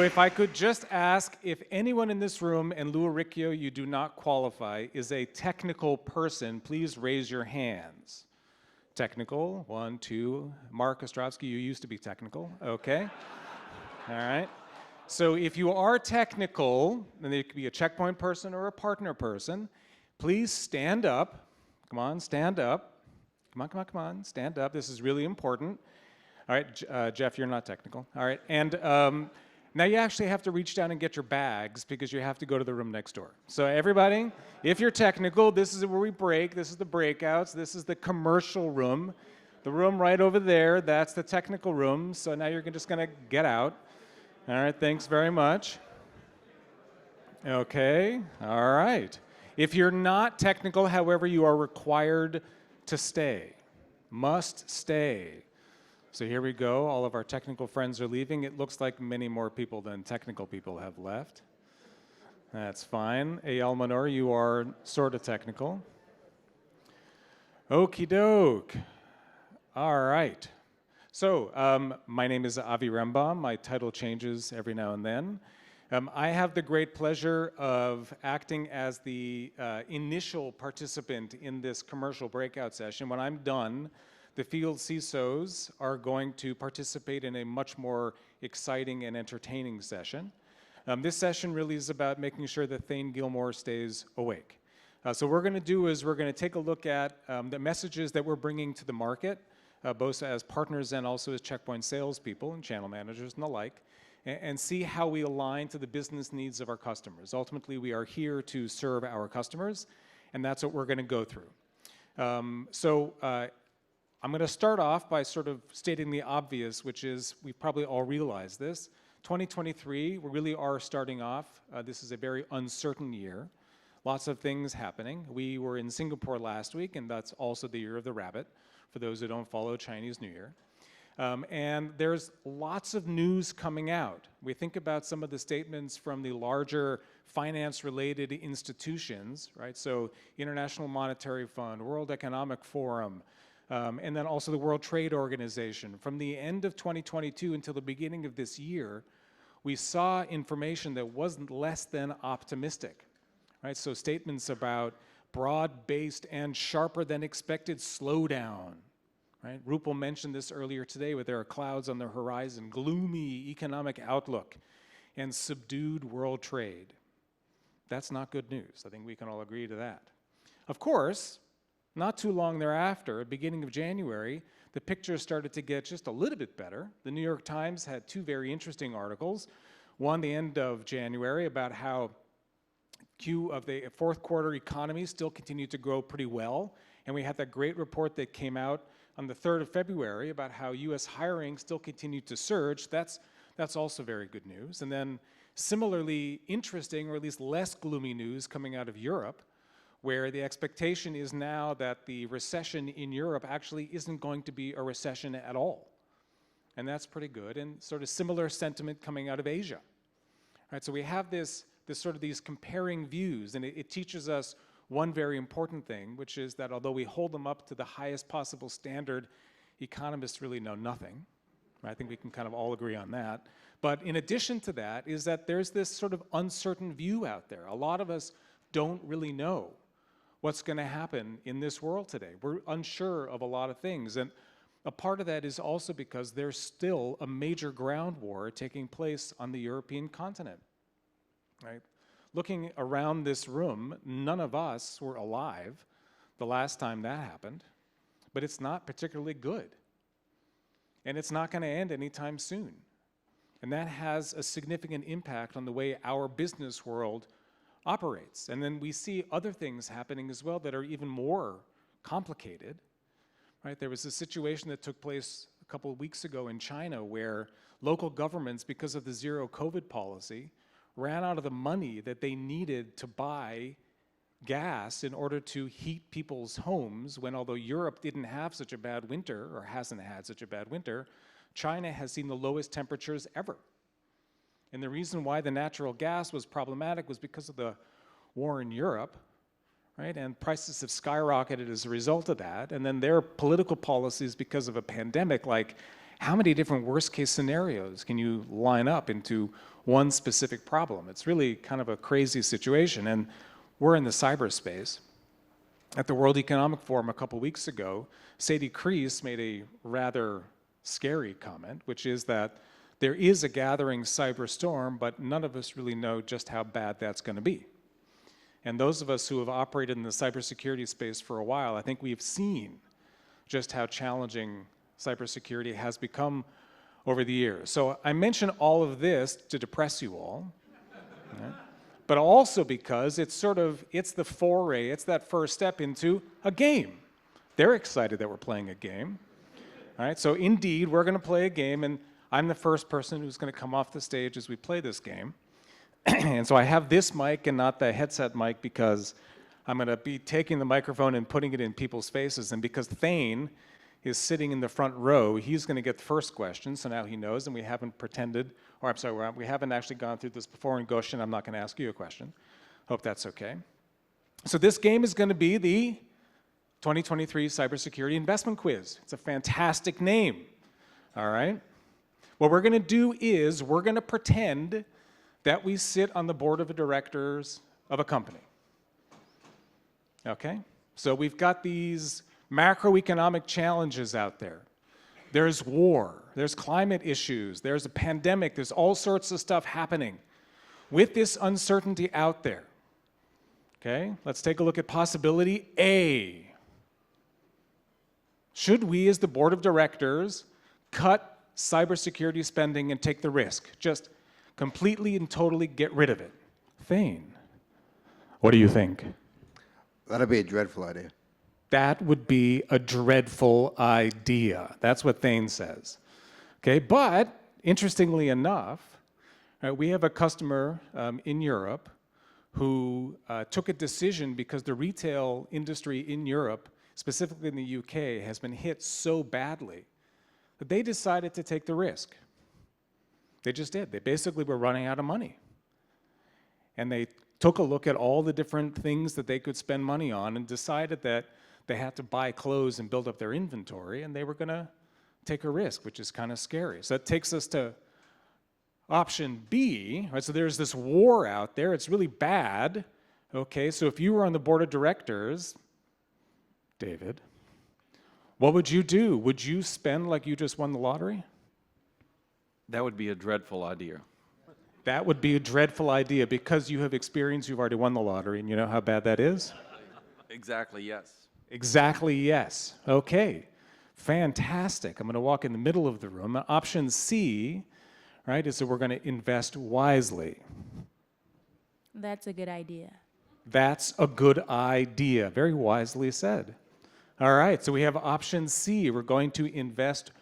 if I could just ask if anyone in this room, and Lou Riccio, you do not qualify, is a technical person, please raise your hands. Technical, 1, 2. Mark Ostrovsky, you used to be technical, okay. All right. So if you are technical, then it could be a checkpoint person or a partner person, please stand up. Come on, stand up. Come on, come on, come on, stand up. This is really important. All right, Jeff, you're not technical. All right, and now you actually have to reach down and get your bags because you have to go to the room next door. So everybody, if you're technical, this is where we break. This is the breakouts. This is the commercial room. The room right over there, that's the technical room. So now you're just gonna get out. All right, thanks very much. Okay, all right. If you're not technical, however, you are required to stay, must stay. So here we go, all of our technical friends are leaving. It looks like many more people than technical people have left. That's fine. Eyal Manor, you are sort of technical. Okie doke. All right. So my name is Avi Rembaum. My title changes every now and then. I have the great pleasure of acting as the initial participant in this commercial breakout session. When I'm done, the field CISOs are going to participate in a much more exciting and entertaining session. This session really is about making sure that Thane Gilmore stays awake. So what we're going to do is we're going to take a look at the messages that we're bringing to the market, both as partners and also as checkpoint salespeople and channel managers and the like, and see how we align to the business needs of our customers. Ultimately, we are here to serve our customers, and that's what we're going to go through. I'm going to start off by sort of stating the obvious, which is we've probably all realized this. 2023, we really are starting off. This is a very uncertain year. Lots of things happening. We were in Singapore last week, and that's also the year of the rabbit, for those who don't follow Chinese New Year. And there's lots of news coming out. We think about some of the statements from the larger finance-related institutions, right? So International Monetary Fund, World Economic Forum, and then also the World Trade Organization. From the end of 2022 until the beginning of this year, we saw information that wasn't less than optimistic, right? So statements about broad-based and sharper than expected slowdown, right? Rupal mentioned this earlier today, where there are clouds on the horizon, gloomy economic outlook, and subdued world trade. That's not good news. I think we can all agree to that. Of course, not too long thereafter, beginning of January, the picture started to get just a little bit better. The New York Times had two very interesting articles. One, the end of January, about how Q of the fourth quarter economy still continued to grow pretty well. And we had that great report that came out on the 3rd of February about how US hiring still continued to surge. That's also very good news. And then similarly interesting, or at least less gloomy news coming out of Europe, where the expectation is now that the recession in Europe actually isn't going to be a recession at all. And that's pretty good. And sort of similar sentiment coming out of Asia. Right, so we have this sort of these comparing views, and it teaches us one very important thing, which is that although we hold them up to the highest possible standard, economists really know nothing. I think we can kind of all agree on that. But in addition to that is that there's this sort of uncertain view out there. A lot of us don't really know what's going to happen in this world today. We're unsure of a lot of things. And a part of that is also because there's still a major ground war taking place on the European continent. Right? Looking around this room, none of us were alive the last time that happened, but it's not particularly good. And it's not going to end anytime soon. And that has a significant impact on the way our business world operates. And then we see other things happening as well that are even more complicated. Right? There was a situation that took place a couple of weeks ago in China where local governments, because of the zero COVID policy, ran out of the money that they needed to buy gas in order to heat people's homes when, although Europe didn't have such a bad winter, or hasn't had such a bad winter, China has seen the lowest temperatures ever. And the reason why the natural gas was problematic was because of the war in Europe, right? And prices have skyrocketed as a result of that. And then their political policies because of a pandemic, like how many different worst case scenarios can you line up into one specific problem. It's really kind of a crazy situation, and we're in the cyberspace. At the World Economic Forum a couple weeks ago, Sadie Kreese made a rather scary comment, which is that there is a gathering cyber storm, but none of us really know just how bad that's going to be. And those of us who have operated in the cybersecurity space for a while, I think we've seen just how challenging cybersecurity has become over the years. So I mention all of this to depress you all, right? But also because it's the foray, it's that first step into a game. They're excited that we're playing a game, all right? So indeed, we're gonna play a game, and I'm the first person who's gonna come off the stage as we play this game. And so I have this mic and not the headset mic because I'm going to be taking the microphone and putting it in people's faces. And because Thane is sitting in the front row, he's going to get the first question, so now he knows, and we haven't pretended, or I'm sorry, we haven't actually gone through this before. And Goshen, I'm not going to ask you a question. Hope that's okay. So this game is going to be the 2023 Cybersecurity Investment Quiz. It's a fantastic name, all right? What we're going to do is we're going to pretend that we sit on the board of directors of a company. Okay? So we've got these macroeconomic challenges out there. There's war, there's climate issues, there's a pandemic, there's all sorts of stuff happening. With this uncertainty out there, okay, let's take a look at possibility A. Should we, as the board of directors, cut cybersecurity spending and take the risk? Just completely and totally get rid of it. Thane, what do you think? That'd be a dreadful idea. That would be a dreadful idea. That's what Thane says. Okay, but interestingly enough, we have a customer in Europe who took a decision because the retail industry in Europe, specifically in the UK, has been hit so badly that they decided to take the risk. They just did. They basically were running out of money. And they took a look at all the different things that they could spend money on and decided that they had to buy clothes and build up their inventory, and they were going to take a risk, which is kind of scary. So that takes us to option B, right? So there's this war out there. It's really bad. Okay, so if you were on the board of directors, David, what would you do? Would you spend like you just won the lottery? That would be a dreadful idea. That would be a dreadful idea because you have experience, you've already won the lottery, and you know how bad that is? Exactly, yes. Exactly, yes. Okay, fantastic. I'm going to walk in the middle of the room. Option C, right, is that we're going to invest wisely. That's a good idea. That's a good idea. Very wisely said. All right, so we have option C. We're going to invest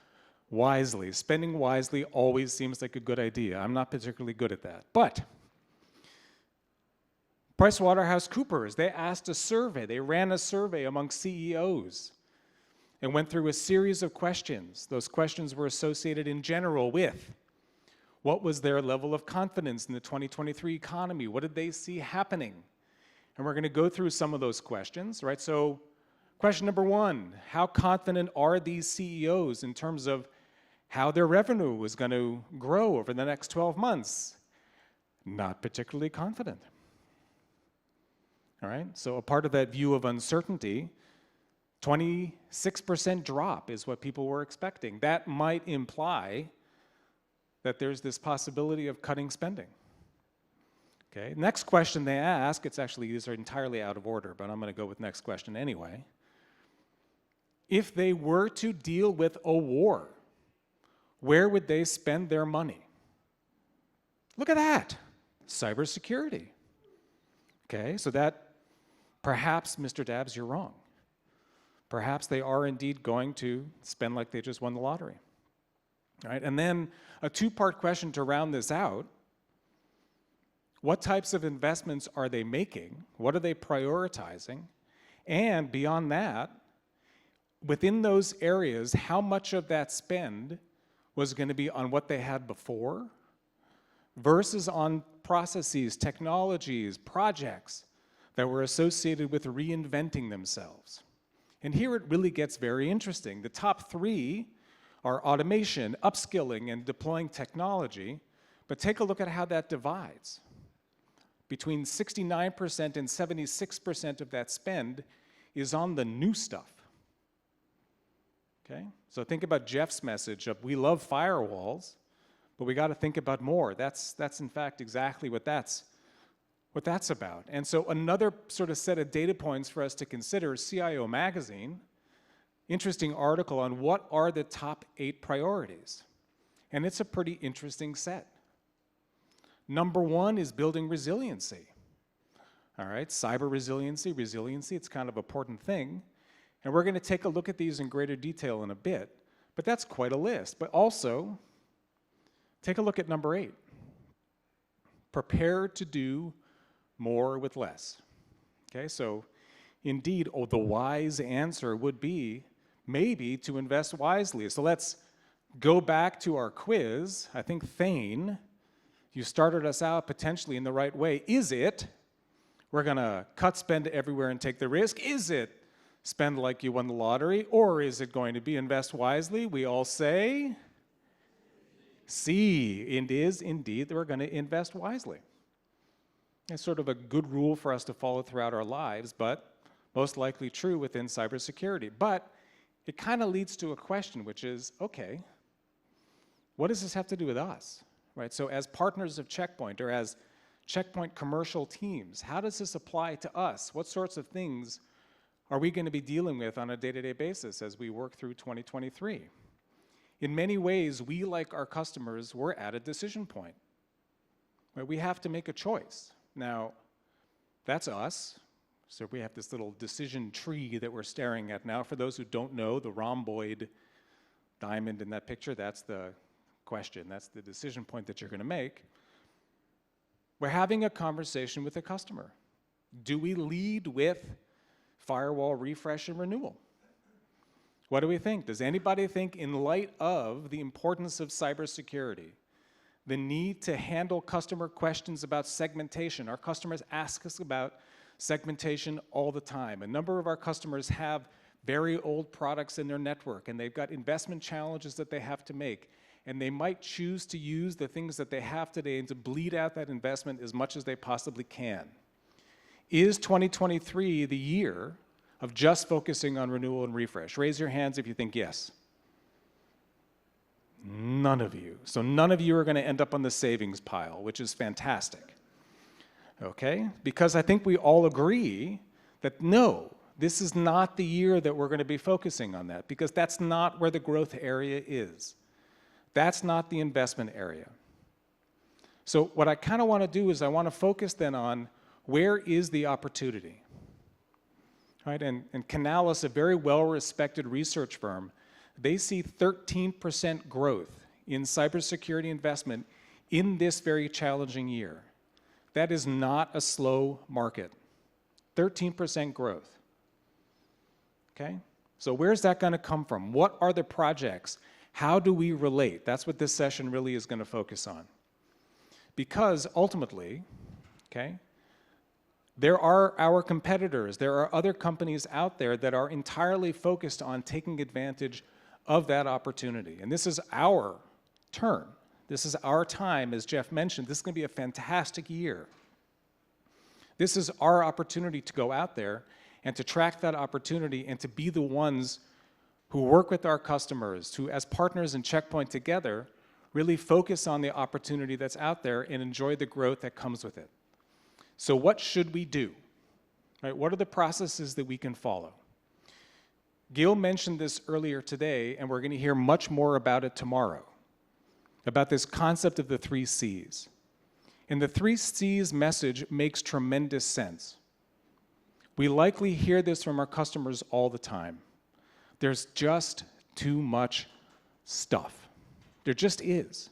wisely. Spending wisely always seems like a good idea. I'm not particularly good at that. But PricewaterhouseCoopers, they asked a survey. They ran a survey among CEOs and went through a series of questions. Those questions were associated in general with what was their level of confidence in the 2023 economy? What did they see happening? And we're going to go through some of those questions, right? So question number one, how confident are these CEOs in terms of how their revenue was going to grow over the next 12 months? Not particularly confident. All right, so a part of that view of uncertainty, 26% drop is what people were expecting. That might imply that there's this possibility of cutting spending. Okay, next question they ask, these are entirely out of order, but I'm going to go with next question anyway. If they were to deal with a war, where would they spend their money? Look at that, cybersecurity. Okay, so that perhaps, Mr. Dabbs, you're wrong. Perhaps they are indeed going to spend like they just won the lottery. All right, and then a two-part question to round this out. What types of investments are they making? What are they prioritizing? And beyond that, within those areas, how much of that spend was going to be on what they had before versus on processes, technologies, projects that were associated with reinventing themselves. And here it really gets very interesting. The top three are automation, upskilling, and deploying technology. But take a look at how that divides. Between 69% and 76% of that spend is on the new stuff. Okay? So think about Jeff's message of we love firewalls, but we got to think about more. That's in fact exactly what that's about. And so another sort of set of data points for us to consider is CIO Magazine, interesting article on what are the top 8 priorities. And it's a pretty interesting set. Number 1 is building resiliency. All right, cyber resiliency, it's kind of an important thing. And we're going to take a look at these in greater detail in a bit, but that's quite a list. But also, take a look at number 8. Prepare to do more with less. Okay, so indeed, the wise answer would be maybe to invest wisely. So let's go back to our quiz. I think Thane, you started us out potentially in the right way. Is it, we're going to cut spend everywhere and take the risk? Is it spend like you won the lottery? Or is it going to be invest wisely? We all say C. It is indeed that we're going to invest wisely. It's sort of a good rule for us to follow throughout our lives, but most likely true within cybersecurity. But it kind of leads to a question, which is, okay, what does this have to do with us? Right? So as partners of Checkpoint or as Checkpoint commercial teams, how does this apply to us? What sorts of things are we going to be dealing with on a day-to-day basis as we work through 2023? In many ways, we, like our customers, we're at a decision point. Right? We have to make a choice. Now, that's us. So we have this little decision tree that we're staring at now. For those who don't know, the rhomboid diamond in that picture, that's the question. That's the decision point that you're going to make. We're having a conversation with a customer. Do we lead with firewall refresh and renewal? What do we think? Does anybody think, in light of the importance of cybersecurity, the need to handle customer questions about segmentation? Our customers ask us about segmentation all the time. A number of our customers have very old products in their network, and they've got investment challenges that they have to make. And they might choose to use the things that they have today and to bleed out that investment as much as they possibly can. Is 2023 the year of just focusing on renewal and refresh? Raise your hands if you think yes. None of you. So none of you are going to end up on the savings pile, which is fantastic. Okay? Because I think we all agree that no, this is not the year that we're going to be focusing on that, because that's not where the growth area is. That's not the investment area. So what I kind of want to do is I want to focus then on where is the opportunity. Right? And Canalys, a very well-respected research firm, they see 13% growth in cybersecurity investment in this very challenging year. That is not a slow market. 13% growth. Okay? So where's that going to come from? What are the projects? How do we relate? That's what this session really is going to focus on. Because ultimately, okay, there are our competitors, there are other companies out there that are entirely focused on taking advantage of that opportunity. And this is our turn. This is our time, as Jeff mentioned. This is going to be a fantastic year. This is our opportunity to go out there and to track that opportunity and to be the ones who work with our customers, who as partners in Checkpoint together, really focus on the opportunity that's out there and enjoy the growth that comes with it. So what should we do? Right? What are the processes that we can follow? Gil mentioned this earlier today, and we're going to hear much more about it tomorrow, about this concept of the 3 C's. And the 3 C's message makes tremendous sense. We likely hear this from our customers all the time. There's just too much stuff. There just is.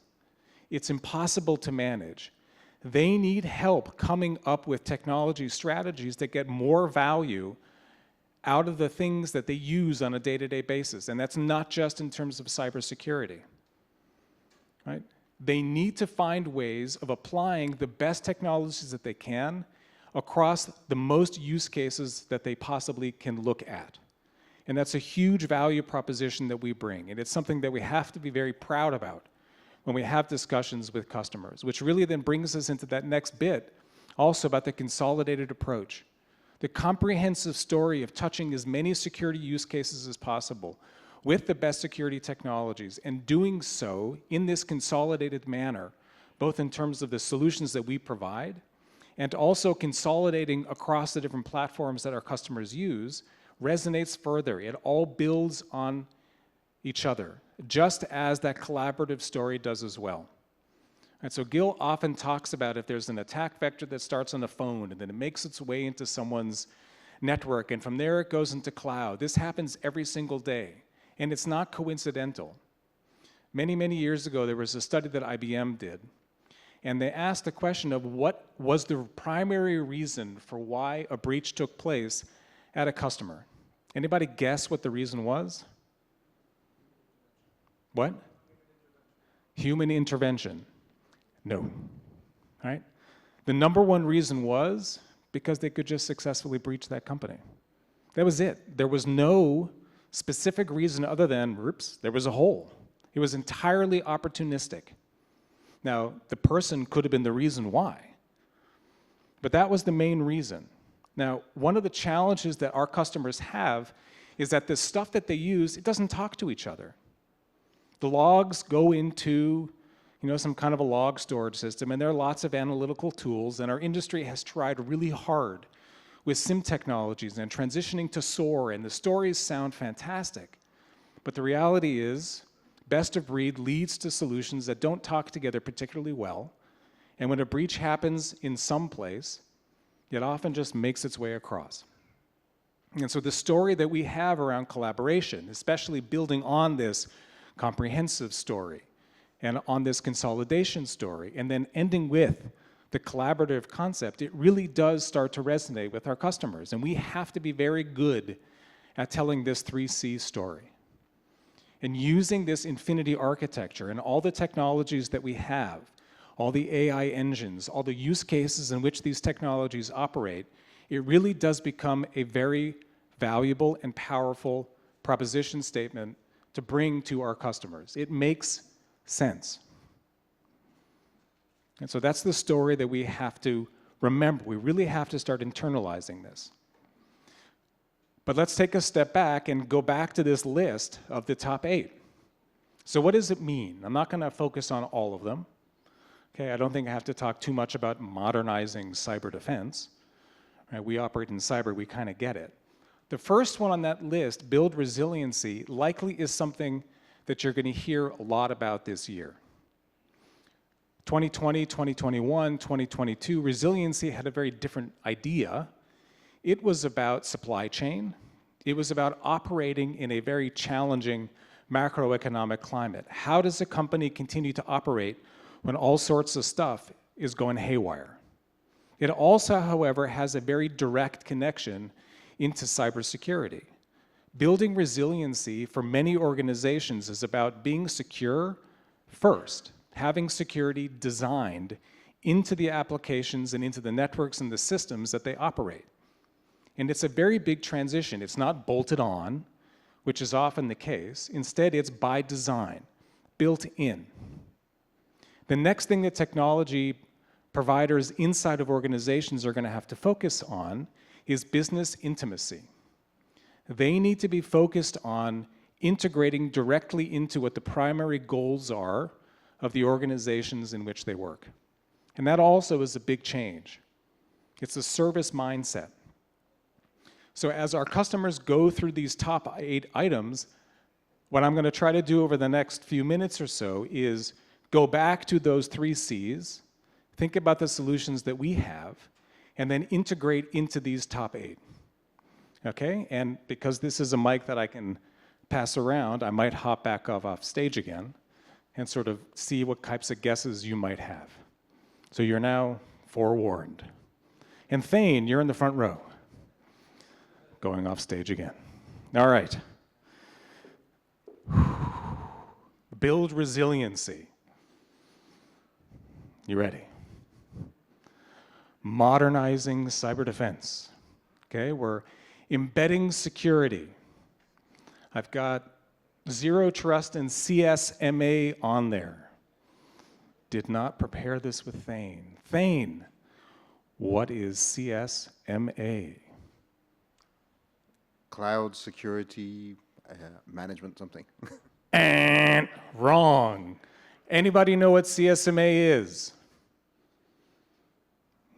It's impossible to manage. They need help coming up with technology strategies that get more value out of the things that they use on a day-to-day basis. And that's not just in terms of cybersecurity. Right? They need to find ways of applying the best technologies that they can across the most use cases that they possibly can look at. And that's a huge value proposition that we bring. And it's something that we have to be very proud about. when we have discussions with customers, which really then brings us into that next bit, also about the consolidated approach. The comprehensive story of touching as many security use cases as possible with the best security technologies, and doing so in this consolidated manner, both in terms of the solutions that we provide, and also consolidating across the different platforms that our customers use, resonates further. It all builds on each other, just as that collaborative story does as well. And so Gil often talks about if there's an attack vector that starts on a phone and then it makes its way into someone's network, and from there it goes into cloud. This happens every single day, and it's not coincidental. Many, many years ago, there was a study that IBM did, and they asked the question of what was the primary reason for why a breach took place at a customer. Anybody guess what the reason was? What? Human intervention. No. Right? The number one reason was because they could just successfully breach that company. That was it. There was no specific reason other than, oops, there was a hole. It was entirely opportunistic. Now, the person could have been the reason why, but that was the main reason. Now, one of the challenges that our customers have is that the stuff that they use, it doesn't talk to each other. The logs go into, some kind of a log storage system, and there are lots of analytical tools, and our industry has tried really hard with SIM technologies and transitioning to SOAR, and the stories sound fantastic. But the reality is, best of breed leads to solutions that don't talk together particularly well, and when a breach happens in some place, it often just makes its way across. And so the story that we have around collaboration, especially building on this comprehensive story and on this consolidation story, and then ending with the collaborative concept, it really does start to resonate with our customers. And we have to be very good at telling this 3C story. And using this infinity architecture and all the technologies that we have, all the AI engines, all the use cases in which these technologies operate, it really does become a very valuable and powerful proposition statement to bring to our customers. It makes sense. And so that's the story that we have to remember. We really have to start internalizing this. But let's take a step back and go back to this list of the top 8. So what does it mean? I'm not going to focus on all of them. Okay, I don't think I have to talk too much about modernizing cyber defense. Right, we operate in cyber, we kind of get it. The first one on that list, build resiliency, likely is something that you're going to hear a lot about this year. 2020, 2021, 2022, resiliency had a very different idea. It was about supply chain. It was about operating in a very challenging macroeconomic climate. How does a company continue to operate when all sorts of stuff is going haywire? It also, however, has a very direct connection into cybersecurity. Building resiliency for many organizations is about being secure first, having security designed into the applications and into the networks and the systems that they operate. And it's a very big transition. It's not bolted on, which is often the case. Instead, it's by design, built in. The next thing that technology providers inside of organizations are going to have to focus on is business intimacy. They need to be focused on integrating directly into what the primary goals are of the organizations in which they work. And that also is a big change. It's a service mindset. So as our customers go through these top 8 items, what I'm going to try to do over the next few minutes or so is go back to those 3 C's, think about the solutions that we have, and then integrate into these top 8. Okay? And because this is a mic that I can pass around, I might hop back off stage again and sort of see what types of guesses you might have. So you're now forewarned. And Thane, you're in the front row. Going off stage again. All right. Build resiliency. You ready? Modernizing cyber defense. Okay, we're embedding security. I've got Zero Trust and CSMA on there. did not prepare this with Thane. Thane, what is CSMA? Cloud security management something. And wrong. Anybody know what CSMA is?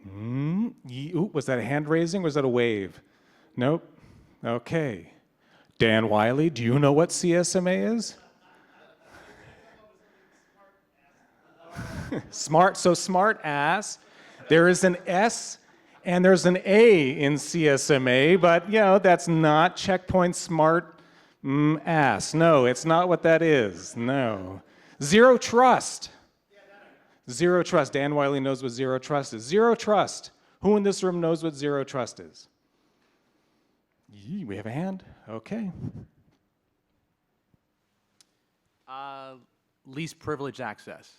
Ooh, was that a hand raising or was that a wave? Nope. Okay. Dan Wiley, do you know what CSMA is? Smart, so smart ass. There is an S and there's an A in CSMA, but you know, that's not checkpoint smart ass. No, it's not what that is. No. Zero trust. Zero trust. Dan Wiley knows what zero trust is. Zero trust. Who in this room knows what zero trust is? We have a hand? Okay. Least privilege access.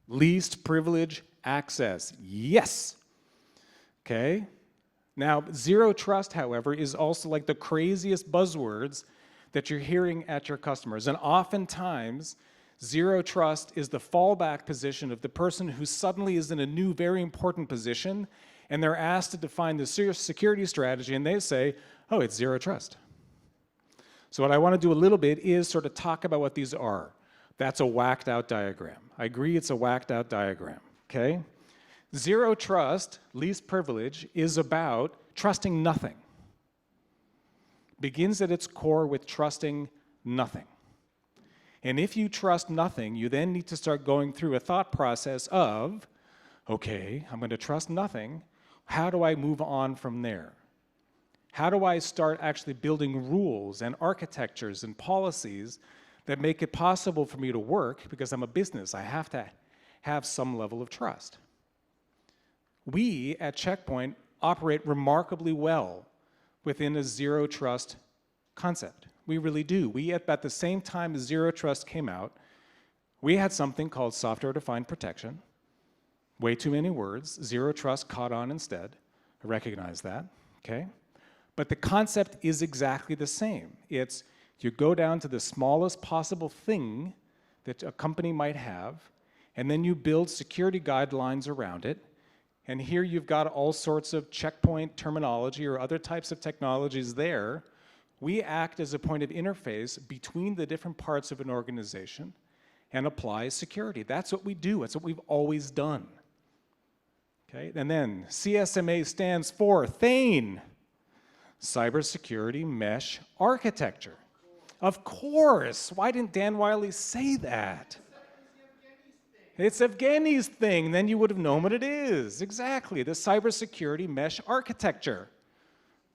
Least privilege access. Yes. Okay. Now, zero trust, however, is also like the craziest buzzwords that you're hearing at your customers. And oftentimes, zero trust is the fallback position of the person who suddenly is in a new, very important position, and they're asked to define the security strategy, and they say, oh, it's zero trust. So what I want to do a little bit is sort of talk about what these are. That's a whacked out diagram. I agree it's a whacked out diagram, okay? Zero trust, least privilege, is about trusting nothing. Begins at its core with trusting nothing. And if you trust nothing, you then need to start going through a thought process of, okay, I'm going to trust nothing. How do I move on from there? How do I start actually building rules and architectures and policies that make it possible for me to work? Because I'm a business, I have to have some level of trust. We at Checkpoint operate remarkably well within a zero trust concept. We really do. We, at about the same time as zero trust came out, we had something called software-defined protection. Way too many words. Zero trust caught on instead. I recognize that, okay? But the concept is exactly the same. It's you go down to the smallest possible thing that a company might have, and then you build security guidelines around it. And here you've got all sorts of checkpoint terminology or other types of technologies there. We act as a point of interface between the different parts of an organization and apply security. That's what we do. That's what we've always done. Okay? And then CSMA stands for Thane, Cybersecurity Mesh Architecture. Of course. Why didn't Dan Wiley say that? It's Evgeny's thing. Then you would have known what it is. Exactly. The cybersecurity mesh architecture.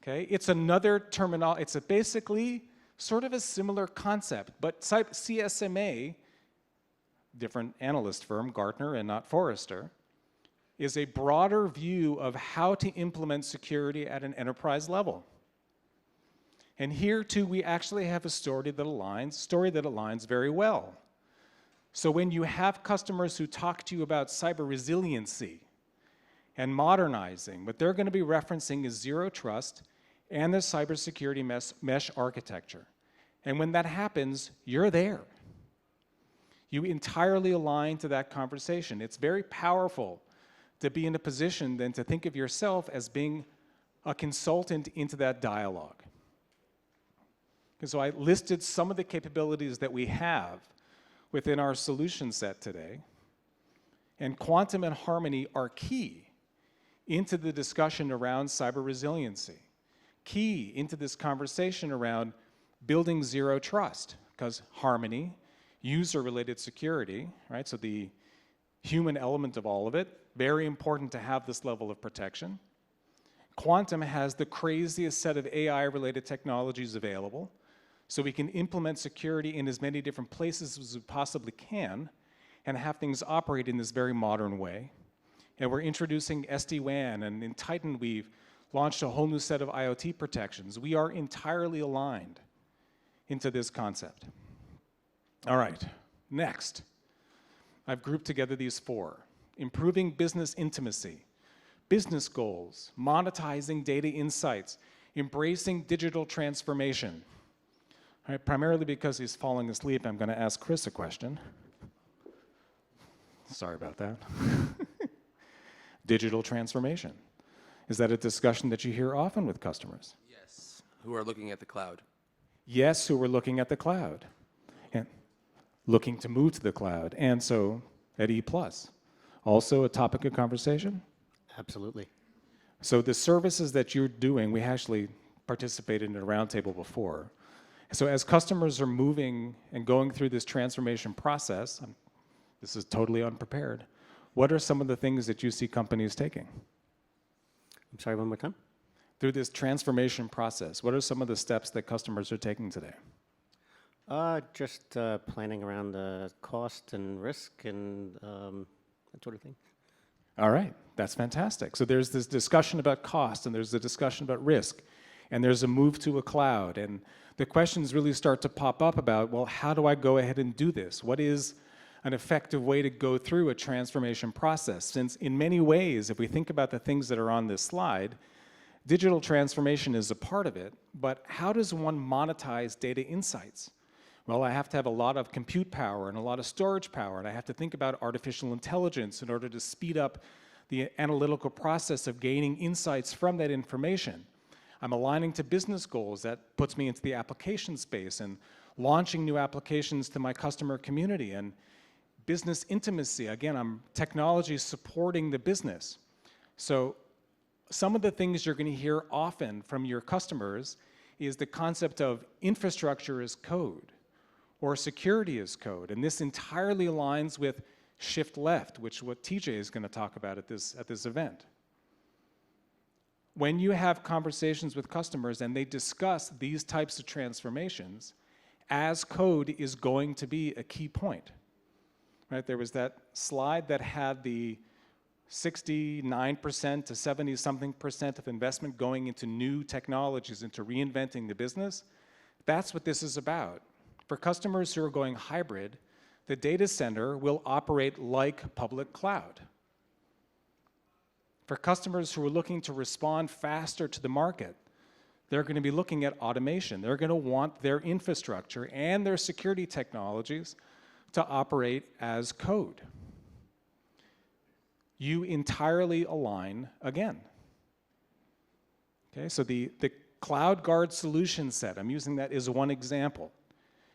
Okay? It's another terminology. It's basically sort of a similar concept, but CSMA, different analyst firm, Gartner and not Forrester, is a broader view of how to implement security at an enterprise level. And here too, we actually have a story that aligns very well. So when you have customers who talk to you about cyber resiliency and modernizing, what they're going to be referencing is zero trust and the cybersecurity mesh architecture. And when that happens, you're there. You entirely align to that conversation. It's very powerful to be in a position then to think of yourself as being a consultant into that dialogue. And so I listed some of the capabilities that we have within our solution set today. And quantum and harmony are key into the discussion around cyber resiliency, key into this conversation around building zero trust, because harmony, user-related security, right? So the human element of all of it, very important to have this level of protection. Quantum has the craziest set of AI-related technologies available, so we can implement security in as many different places as we possibly can and have things operate in this very modern way. And we're introducing SD-WAN, and in Titan we've launched a whole new set of IoT protections. We are entirely aligned into this concept. All right, next. I've grouped together these four. Improving business intimacy, business goals, monetizing data insights, embracing digital transformation. All right, primarily because he's falling asleep, I'm going to ask Chris a question. Sorry about that. Digital transformation. Is that a discussion that you hear often with customers? Yes, who are looking at the cloud. Yes, who are looking at the cloud and looking to move to the cloud. And so at E+, also a topic of conversation? Absolutely. So the services that you're doing, we actually participated in a roundtable before. So as customers are moving and going through this transformation process, this is totally unprepared, what are some of the things that you see companies taking? I'm sorry, one more time? Through this transformation process, what are some of the steps that customers are taking today? Just planning around the cost and risk and that sort of thing. All right, that's fantastic. So there's this discussion about cost, and there's a discussion about risk, and there's a move to a cloud, and the questions really start to pop up about, well, how do I go ahead and do this? What is an effective way to go through a transformation process? Since in many ways, if we think about the things that are on this slide, digital transformation is a part of it, but how does one monetize data insights? Well, I have to have a lot of compute power and a lot of storage power, and I have to think about artificial intelligence in order to speed up the analytical process of gaining insights from that information. I'm aligning to business goals. That puts me into the application space and launching new applications to my customer community. And business intimacy, again, I'm technology supporting the business. So some of the things you're going to hear often from your customers is the concept of infrastructure as code or security as code. And this entirely aligns with shift left, which is what TJ is going to talk about at this event. When you have conversations with customers and they discuss these types of transformations, as code is going to be a key point. Right? There was that slide that had the 69% to 70-something% of investment going into new technologies, into reinventing the business. That's what this is about. For customers who are going hybrid, the data center will operate like public cloud. For customers who are looking to respond faster to the market, they're going to be looking at automation. They're going to want their infrastructure and their security technologies to operate as code. You entirely align again. Okay, so the Cloud Guard solution set, I'm using that as one example.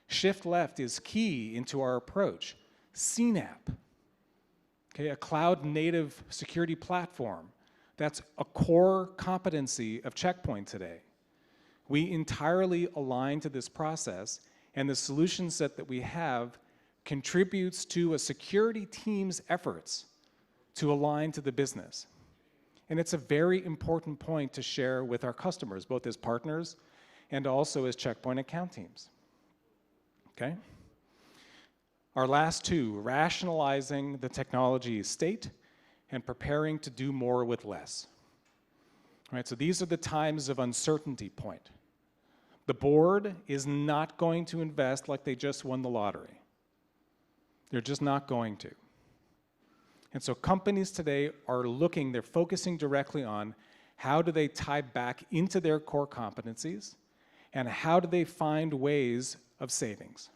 Shift left is key into our approach. CNAP, okay, a cloud-native security platform. That's a core competency of Checkpoint today. We entirely align to this process, and the solution set that we have contributes to a security team's efforts to align to the business. And it's a very important point to share with our customers, both as partners and also as Checkpoint account teams. Okay? Our last two, rationalizing the technology state and preparing to do more with less. All right, so these are the times of uncertainty point. The board is not going to invest like they just won the lottery. They're just not going to. And so companies today are looking, they're focusing directly on how do they tie back into their core competencies and how do they find ways of savings,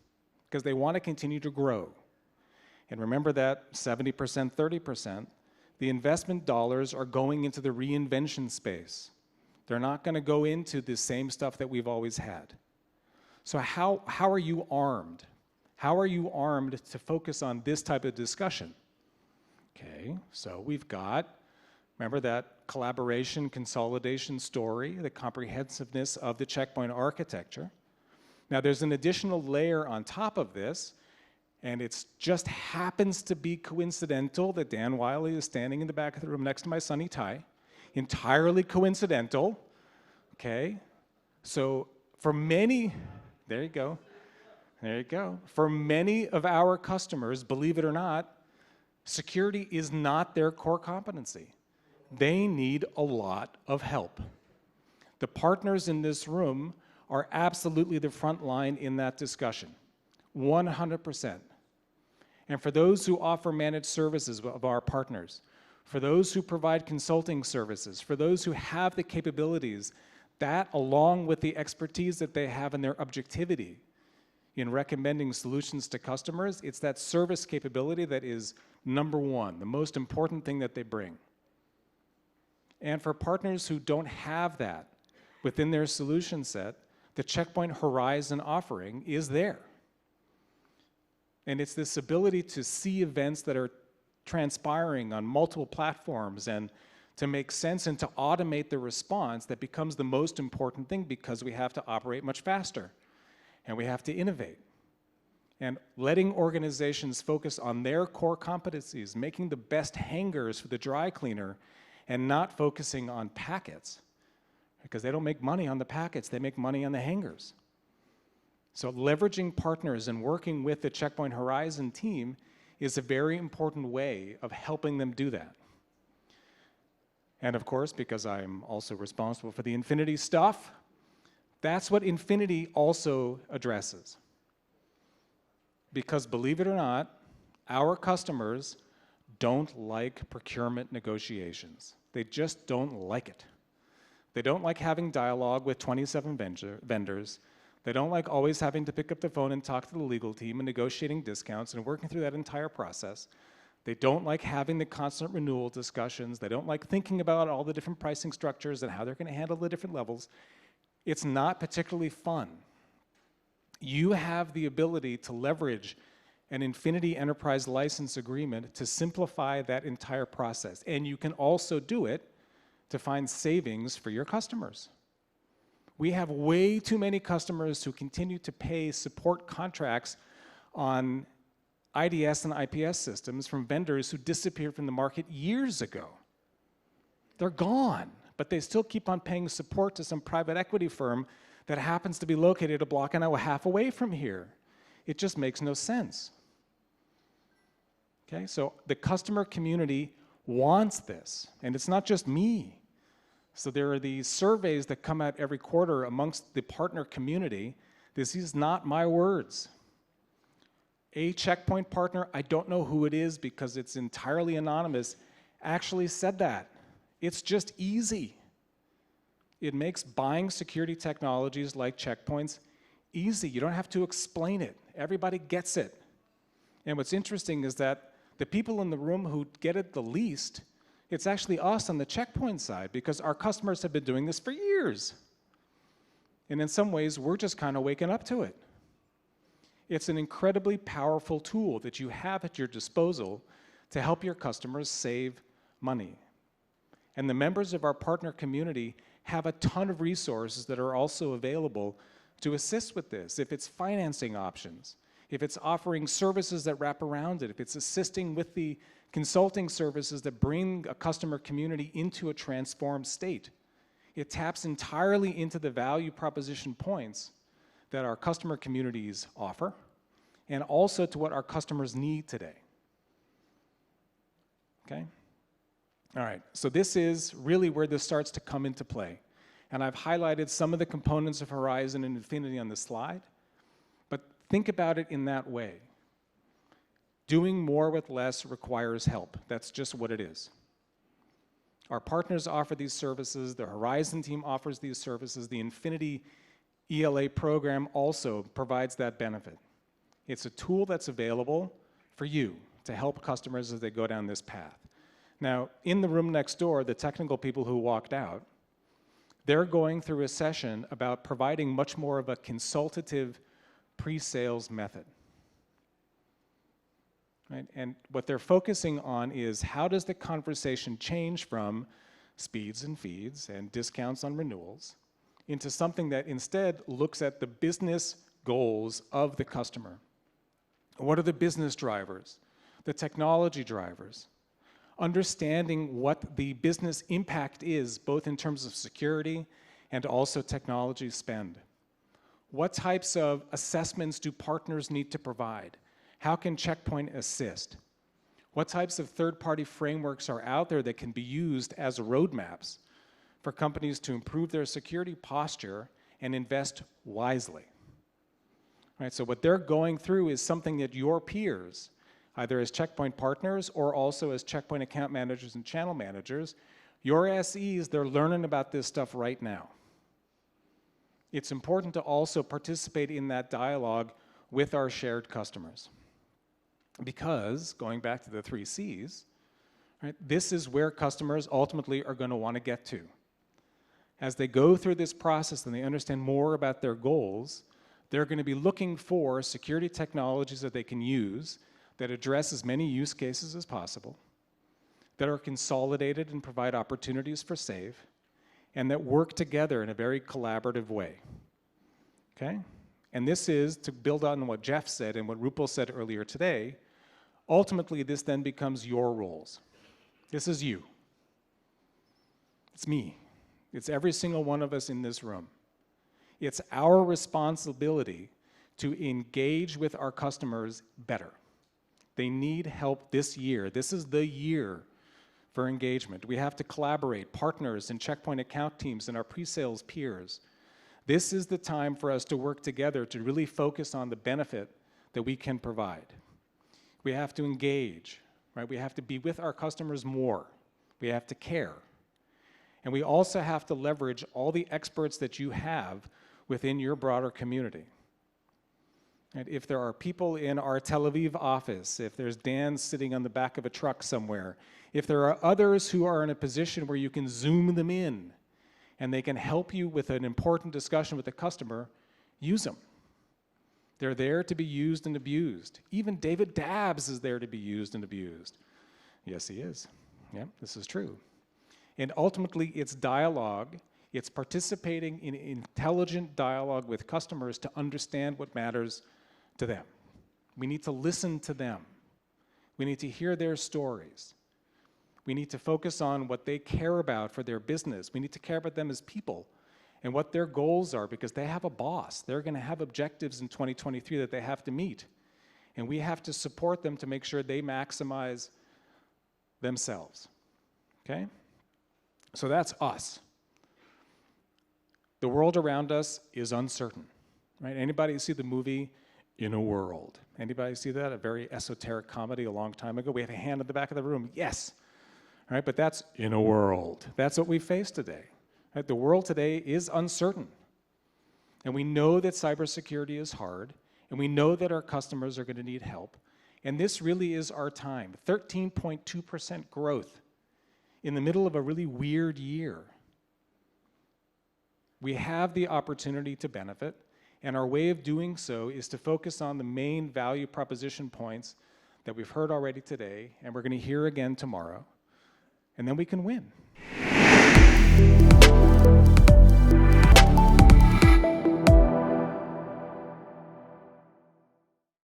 because they want to continue to grow. And remember that 70%, 30%, the investment dollars are going into the reinvention space. They're not going to go into the same stuff that we've always had. So how are you armed? How are you armed to focus on this type of discussion? Okay, so we've got, remember that collaboration, consolidation story, the comprehensiveness of the Checkpoint architecture. Now there's an additional layer on top of this, and it just happens to be coincidental that Dan Wiley is standing in the back of the room next to my sunny tie. Entirely coincidental, okay? So for many, there you go, there you go. For many of our customers, believe it or not, security is not their core competency. They need a lot of help. The partners in this room are absolutely the front line in that discussion, 100%. And for those who offer managed services of our partners, for those who provide consulting services, for those who have the capabilities, that along with the expertise that they have and their objectivity in recommending solutions to customers, it's that service capability that is number one, the most important thing that they bring. And for partners who don't have that within their solution set, the Checkpoint Horizon offering is there. And it's this ability to see events that are transpiring on multiple platforms and to make sense and to automate the response that becomes the most important thing, because we have to operate much faster and we have to innovate. And letting organizations focus on their core competencies, making the best hangers for the dry cleaner and not focusing on packets, because they don't make money on the packets, they make money on the hangers. So leveraging partners and working with the Checkpoint Horizon team is a very important way of helping them do that. And of course, because I'm also responsible for the Infinity stuff, that's what Infinity also addresses. Because believe it or not, our customers don't like procurement negotiations. They just don't like it. They don't like having dialogue with 27 vendors. They don't like always having to pick up the phone and talk to the legal team and negotiating discounts and working through that entire process. They don't like having the constant renewal discussions. They don't like thinking about all the different pricing structures and how they're going to handle the different levels. It's not particularly fun. You have the ability to leverage an Infinity Enterprise License Agreement to simplify that entire process. And you can also do it to find savings for your customers. We have way too many customers who continue to pay support contracts on IDS and IPS systems from vendors who disappeared from the market years ago. They're gone, but they still keep on paying support to some private equity firm that happens to be located a block and a half away from here. It just makes no sense. Okay, so the customer community wants this, and it's not just me. So there are these surveys that come out every quarter amongst the partner community. This is not my words. A Checkpoint partner, I don't know who it is because it's entirely anonymous, actually said that. It's just easy. It makes buying security technologies like checkpoints easy. You don't have to explain it. Everybody gets it. And what's interesting is that the people in the room who get it the least, it's actually us on the Checkpoint side, because our customers have been doing this for years. And in some ways, we're just kind of waking up to it. It's an incredibly powerful tool that you have at your disposal to help your customers save money. And the members of our partner community have a ton of resources that are also available to assist with this. If it's financing options, if it's offering services that wrap around it, if it's assisting with the consulting services that bring a customer community into a transformed state. It taps entirely into the value proposition points that our customer communities offer, and also to what our customers need today. Okay? All right, so this is really where this starts to come into play. And I've highlighted some of the components of Horizon and Infinity on the slide, but think about it in that way. Doing more with less requires help. That's just what it is. Our partners offer these services, the Horizon team offers these services, the Infinity ELA program also provides that benefit. It's a tool that's available for you to help customers as they go down this path. Now, in the room next door, the technical people who walked out, they're going through a session about providing much more of a consultative pre-sales method. Right? And what they're focusing on is how does the conversation change from speeds and feeds and discounts on renewals into something that instead looks at the business goals of the customer. What are the business drivers, the technology drivers? Understanding what the business impact is, both in terms of security and also technology spend. What types of assessments do partners need to provide? How can Checkpoint assist? What types of third-party frameworks are out there that can be used as roadmaps for companies to improve their security posture and invest wisely? Right, so what they're going through is something that your peers, either as Checkpoint partners or also as Checkpoint account managers and channel managers, your SEs, they're learning about this stuff right now. It's important to also participate in that dialogue with our shared customers. Because, going back to the 3 C's, right, this is where customers ultimately are going to want to get to. As they go through this process and they understand more about their goals, they're going to be looking for security technologies that they can use that address as many use cases as possible, that are consolidated and provide opportunities for save, and that work together in a very collaborative way. Okay? And this is, to build on what Jeff said and what Rupal said earlier today, ultimately this then becomes your roles. This is you. It's me. It's every single one of us in this room. It's our responsibility to engage with our customers better. They need help this year. This is the year for engagement. We have to collaborate, partners and checkpoint account teams and our pre-sales peers. This is the time for us to work together to really focus on the benefit that we can provide. We have to engage, right? We have to be with our customers more. We have to care. And we also have to leverage all the experts that you have within your broader community. And if there are people in our Tel Aviv office, if there's Dan sitting on the back of a truck somewhere, if there are others who are in a position where you can zoom them in and they can help you with an important discussion with the customer, use them. They're there to be used and abused. Even David Dabbs is there to be used and abused. Yes, he is. Yeah, this is true. And ultimately, it's dialogue. It's participating in intelligent dialogue with customers to understand what matters to them. We need to listen to them. We need to hear their stories. We need to focus on what they care about for their business. We need to care about them as people and what their goals are, because they have a boss. They're going to have objectives in 2023 that they have to meet. And we have to support them to make sure they maximize themselves. Okay? So that's us. The world around us is uncertain, right? Anybody see the movie In a World? Anybody see that? A very esoteric comedy a long time ago. We have a hand in the back of the room. Yes. All right, but that's In a World. That's what we face today. Right? The world today is uncertain. And we know that cybersecurity is hard, and we know that our customers are going to need help. And this really is our time. 13.2% growth in the middle of a really weird year. We have the opportunity to benefit, and our way of doing so is to focus on the main value proposition points that we've heard already today, and we're going to hear again tomorrow, and then we can win.